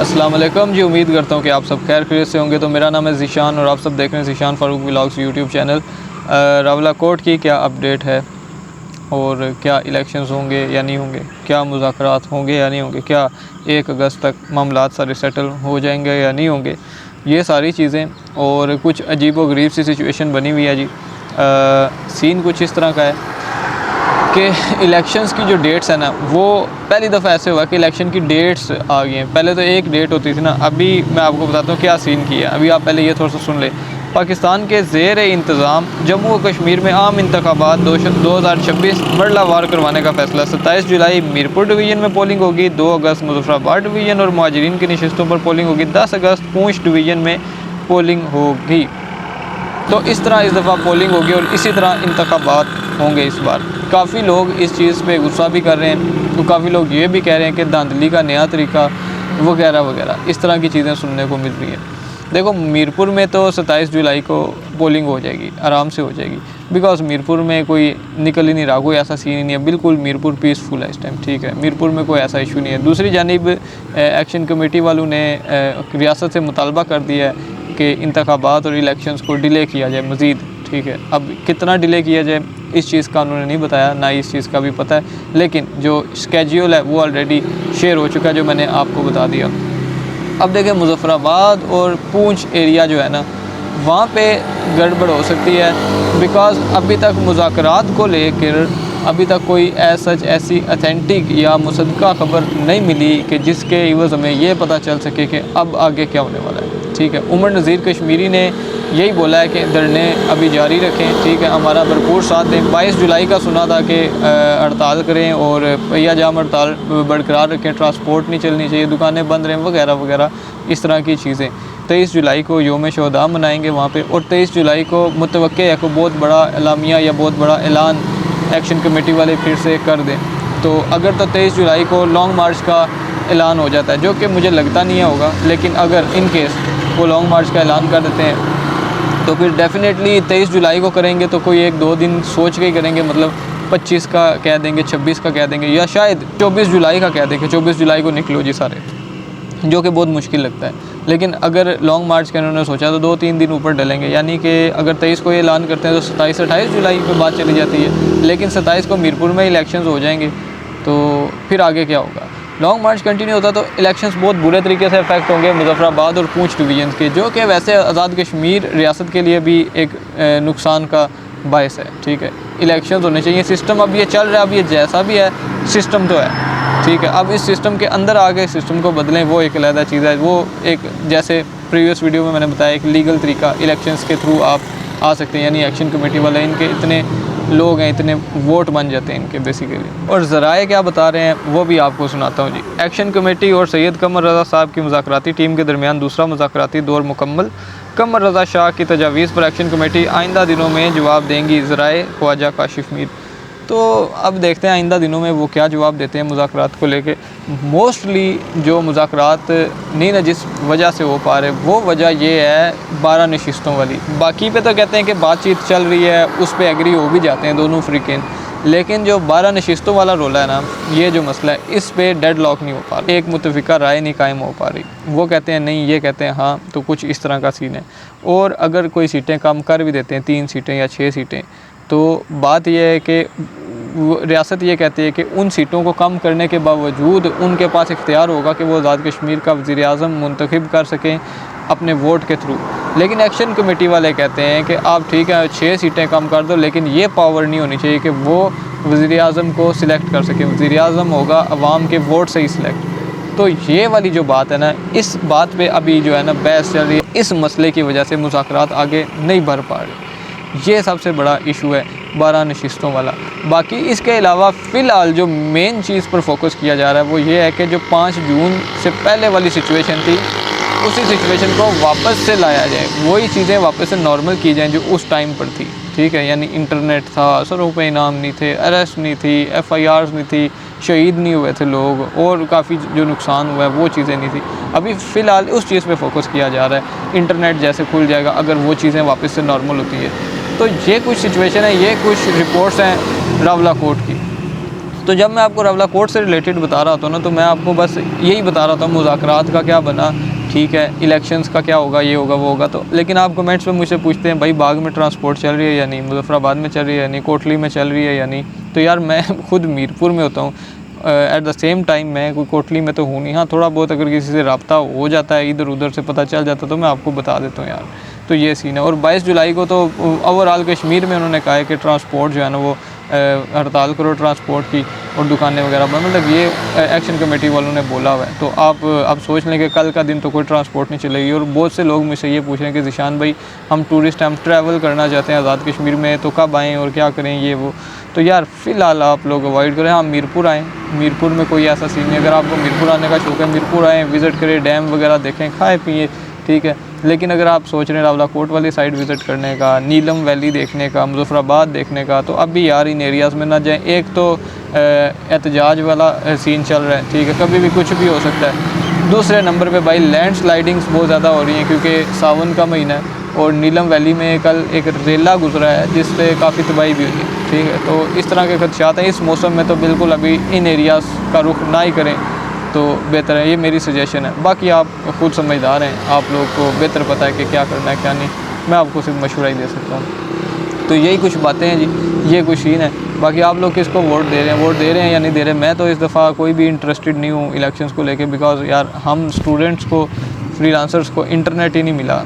अस्सलाम वालेकुम जी। उम्मीद करता हूँ कि आप सब खैर खैरियत से होंगे। तो मेरा नाम है ज़ीशान और आप सब देख रहे हैं Zeeshan Farooq vlogs YouTube channel. Rawalakot की क्या अपडेट है और क्या इलेक्शंस होंगे या नहीं होंगे, क्या मुज़ाकरात होंगे या नहीं होंगे, क्या 1 अगस्त तक मामलात सारे सेटल हो जाएंगे या नहीं होंगे, ये सारी चीज़ें। और कुछ अजीब व गरीब सी सिचुएशन बनी हुई है जी। सीन कुछ इस तरह का है कि इलेक्शंस की जो डेट्स है ना, वो पहली दफ़ा ऐसे हुआ कि इलेक्शन की डेट्स आ गई हैं। पहले तो एक डेट होती थी ना। अभी मैं आपको बताता हूँ क्या सीन किया। अभी आप पहले ये थोड़ा सा सुन ले। पाकिस्तान के ज़ेर इंतज़ाम जम्मू व कश्मीर में आम इंतखाबात 2026 मरलावार करवाने का फ़ैसला। 27 जुलाई मीरपुर डिवीज़न में पोलिंग होगी, 2 अगस्त मुजफ्फराबाद डिवीज़न और मुहाजिरीन की नशिस्तों पर पोलिंग होगी, 10 अगस्त पूंछ डिवीज़न में पोलिंग होगी। तो इस तरह इस दफ़ा पोलिंग होगी और इसी तरह इंतखाबात होंगे इस बार। काफ़ी लोग इस चीज़ पे गुस्सा भी कर रहे हैं, तो काफ़ी लोग ये भी कह रहे हैं कि धांधली का नया तरीका वगैरह वगैरह इस तरह की चीज़ें सुनने को मिल रही हैं। देखो, मीरपुर में तो 27 जुलाई को पोलिंग हो जाएगी, आराम से हो जाएगी, बिकॉज़ मीरपुर में कोई निकल ही नहीं रहा, कोई ऐसा सीन ही नहीं है। बिल्कुल मीरपुर पीसफुल है इस टाइम, ठीक है। मीरपुर में कोई ऐसा इशू नहीं है। दूसरी जानिब एक्शन कमेटी वालों ने रियासत से मुतालबा कर दिया है कि इंतखाबात और इलेक्शंस को डिले किया जाए मज़ीद, ठीक है। अब कितना डिले किया जाए इस चीज़ का उन्होंने नहीं बताया, ना इस चीज़ का भी पता है, लेकिन जो स्केड्यूल है वो ऑलरेडी शेयर हो चुका है, जो मैंने आपको बता दिया। अब देखें, मुजफ्फराबाद और पूंछ एरिया जो है ना, वहाँ पे गड़बड़ हो सकती है, बिकॉज़ अभी तक मुज़ाकरात को लेकर अभी तक कोई ऐसी अथेंटिक या मुसद्दक़ा ख़बर नहीं मिली कि जिसके इवज़ हमें ये पता चल सके कि अब आगे क्या होने वाला है, ठीक है। उमर नज़ीर कश्मीरी ने यही बोला है कि धरने अभी जारी रखें, ठीक है, हमारा भरपूर साथ दें। 22 जुलाई का सुना था कि हड़ताल करें और पहिया जाम हड़ताल बरकरार रखें, ट्रांसपोर्ट नहीं चलनी चाहिए, दुकानें बंद रहें वगैरह वगैरह इस तरह की चीज़ें। 23 जुलाई को योम शोहदा मनाएंगे वहाँ पे, और 23 जुलाई को मुतवक्के है कि बहुत बड़ा एलामिया या बहुत बड़ा ऐलान एक्शन कमेटी वाले फिर से कर दें। तो अगर तो 23 जुलाई को लॉन्ग मार्च का ऐलान हो जाता है, जो कि मुझे लगता नहीं है होगा, लेकिन अगर इन केस वो लॉन्ग मार्च का ऐलान कर देते हैं तो फिर डेफिनेटली 23 जुलाई को करेंगे तो कोई 1-2 दिन सोच के ही करेंगे, मतलब 25 का कह देंगे, 26 का कह देंगे, या शायद 24 जुलाई का कह देंगे, 24 जुलाई को निकलो जी सारे, जो कि बहुत मुश्किल लगता है। लेकिन अगर लॉन्ग मार्च का इन्होंने सोचा तो 2-3 दिन ऊपर डलेंगे, यानी कि अगर 23 को ये ऐलान करते हैं तो 27-28 जुलाई पे बात चली जाती है। लेकिन 27 को मीरपुर में इलेक्शंस हो जाएंगे, तो फिर आगे क्या होगा। लॉन्ग मार्च कंटिन्यू होता तो इलेक्शंस बहुत बुरे तरीके से अफेक्ट होंगे मुजफ्फराबाद और पूंछ डिवीजन के, जो कि वैसे आज़ाद कश्मीर रियासत के लिए भी एक नुकसान का बायस है, ठीक है। इलेक्शंस होने चाहिए। सिस्टम अब ये चल रहा है, अब ये जैसा भी है सिस्टम तो है, ठीक है। अब इस सिस्टम के अंदर आके सिस्टम को बदलें, वो एक अलग चीज़ है। वो एक, जैसे प्रीवियस वीडियो में मैंने बताया, एक लीगल तरीका इलेक्शंस के थ्रू आप आ सकते हैं, यानी एक्शन कमेटी वाले, इनके इतने लोग हैं, इतने वोट बन जाते हैं इनके बेसिकली। और ज़राए क्या बता रहे हैं वो भी आपको सुनाता हूँ जी। एक्शन कमेटी और सैयद कमर रज़ा साहब की मुज़ाकराती टीम के दरमियान दूसरा मुज़ाकराती दौर मुकम्मल। कमर रज़ा शाह की तजावीज़ पर एक्शन कमेटी आइंदा दिनों में जवाब देंगी। ज़राए ख्वाजा काशिफ मीर। तो अब देखते हैं आइंदा दिनों में वो क्या जवाब देते हैं मुज़ाकरात को लेके। मोस्टली जो मुज़ाकरात नहीं ना जिस वजह से हो पा रहे, वो वजह ये है 12 नशिस्तों वाली। बाकी पे तो कहते हैं कि बातचीत चल रही है, उस पर एग्री हो भी जाते हैं दोनों फ्रीकेन, लेकिन जो 12 नशिस्तों वाला रोला है ना, ये जो मसला है, इस पे डेड लॉक नहीं हो पा रहा, एक मुतफ़िका राय नहीं कायम हो पा रही। वो कहते हैं नहीं, ये कहते हैं हाँ, तो कुछ इस तरह का सीन है। और अगर कोई सीटें कम कर भी देते हैं, 3 सीटें या 6 सीटें, तो बात यह है कि रियासत ये कहती है कि उन सीटों को कम करने के बावजूद उनके पास इख्तियार होगा कि वो आज़ाद कश्मीर का वज़ीर आज़म मुंतखब कर सकें अपने वोट के थ्रू। लेकिन एक्शन कमेटी वाले कहते हैं कि आप ठीक है 6 सीटें कम कर दो, लेकिन ये पावर नहीं होनी चाहिए कि वो वज़ीर आज़म को सिलेक्ट कर सकें। वज़ीर आज़म होगा अवाम के वोट से ही सिलेक्ट। तो ये वाली जो बात है ना, इस बात पे अभी जो है ना बहस चल रही है। इस मसले की वजह से मुज़ाकरात आगे नहीं बढ़ पा रहे। ये सबसे बड़ा इशू है 12 नशिस्तों वाला। बाकी इसके अलावा फ़िलहाल जो मेन चीज़ पर फोकस किया जा रहा है वो ये है कि जो 5 जून से पहले वाली सिचुएशन थी, उसी सिचुएशन को वापस से लाया जाए, वही चीज़ें वापस से नॉर्मल की जाएँ जो उस टाइम पर थी, ठीक है। यानी इंटरनेट था, सरों पे इनाम नहीं थे, अरेस्ट नहीं थी, FIRs नहीं थी, शहीद नहीं हुए थे लोग, और काफ़ी जो नुकसान हुआ है वो चीज़ें नहीं थी। अभी फ़िलहाल उस चीज़ पे फोकस किया जा रहा है। इंटरनेट जैसे खुल जाएगा, अगर वो चीज़ें वापस से नॉर्मल होती है, तो ये कुछ सिचुएशन है, ये कुछ रिपोर्ट्स हैं रावलाकोट की। तो जब मैं आपको रवला कोर्ट से रिलेटेड बता रहा था ना, तो मैं आपको बस यही बता रहा था मुज़ाकरात का क्या बना, ठीक है, इलेक्शंस का क्या होगा, ये होगा वो होगा। तो लेकिन आप कमेंट्स में मुझसे पूछते हैं भाई बाग में ट्रांसपोर्ट चल रही है या नहीं, मुजफ्फराबाद में चल रही है या नहीं, कोटली में चल रही है या नहीं। तो यार मैं खुद मीरपुर में होता हूँ, एट द सेम टाइम मैं कोई कोटली में तो हूँ नहीं। हाँ, थोड़ा बहुत अगर किसी से रब्ता हो जाता है, इधर उधर से पता चल जाता तो मैं आपको बता देता हूँ यार। तो ये सीन है। और 22 जुलाई को तो ओवरऑल कश्मीर में उन्होंने कहा है कि ट्रांसपोर्ट जो है ना वो हड़ताल करो ट्रांसपोर्ट की, और दुकानें वगैरह बंद, मतलब ये एक्शन कमेटी वालों ने बोला हुआ है। तो आप सोच लें कि कल का दिन तो कोई ट्रांसपोर्ट नहीं चलेगी। और बहुत से लोग मुझसे ये पूछ रहे हैं कि ज़ीशान भाई हम टूरिस्ट हैं, हम ट्रैवल करना चाहते हैं आज़ाद कश्मीर में, तो कब आएँ और क्या करें ये वो। तो यार फ़िलहाल आप लोग अवॉइड करें। हाँ, मीरपुर आएँ, मीरपुर में कोई ऐसा सीन नहीं। अगर आपको मीरपुर आने का शौक़ है, मीरपुर आएँ, विज़िट करें, डैम वगैरह देखें, खाएँ पिए, ठीक है। लेकिन अगर आप सोच रहे हैं रावला कोट वाली साइड विज़िट करने का, नीलम वैली देखने का, मुजफ्फराबाद देखने का, तो अभी यार इन एरियाज़ में ना जाएं। एक तो एहतजाज वाला सीन चल रहा है, ठीक है, कभी भी कुछ भी हो सकता है। दूसरे नंबर पे भाई लैंड स्लाइडिंग्स बहुत ज़्यादा हो रही हैं क्योंकि सावन का महीना है, और नीलम वैली में कल एक रेला गुजरा है जिससे काफ़ी तबाही भी हुई है, ठीक है। तो इस तरह के खदशात हैं। इस मौसम में तो बिल्कुल अभी इन एरियाज़ का रुख ना ही करें तो बेहतर है, ये मेरी सजेशन है। बाकी आप खुद समझदार हैं, आप लोग को बेहतर पता है कि क्या करना है क्या नहीं, मैं आपको सिर्फ मशवरा ही दे सकता हूँ। तो यही कुछ बातें हैं जी, ये कुछ सीन है। बाकी आप लोग किसको वोट दे रहे हैं, वोट दे रहे हैं या नहीं दे रहे हैं। मैं तो इस दफ़ा कोई भी इंटरेस्टेड नहीं हूँ इलेक्शंस को लेके, बिकॉज़ यार हम स्टूडेंट्स को, फ्रीलांसर्स को इंटरनेट ही नहीं मिला,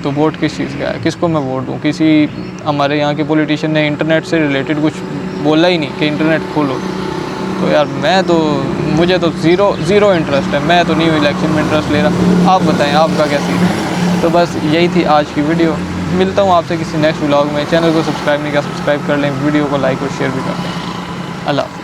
तो वोट किस चीज़ का है, किसको मैं वोट दूँ। किसी हमारे यहाँ के पॉलिटिशियन ने इंटरनेट से रिलेटेड कुछ बोला ही नहीं कि इंटरनेट खोलो। तो यार मुझे तो ज़ीरो इंटरेस्ट है, मैं तो नहीं हूँ इलेक्शन में इंटरेस्ट ले रहा। आप बताएं आपका क्या सीन है। तो बस यही थी आज की वीडियो। मिलता हूँ आपसे किसी नेक्स्ट व्लॉग में। चैनल को सब्सक्राइब नहीं किया, सब्सक्राइब कर लें, वीडियो को लाइक और शेयर भी कर लें। अल्लाह हाफ़िज़।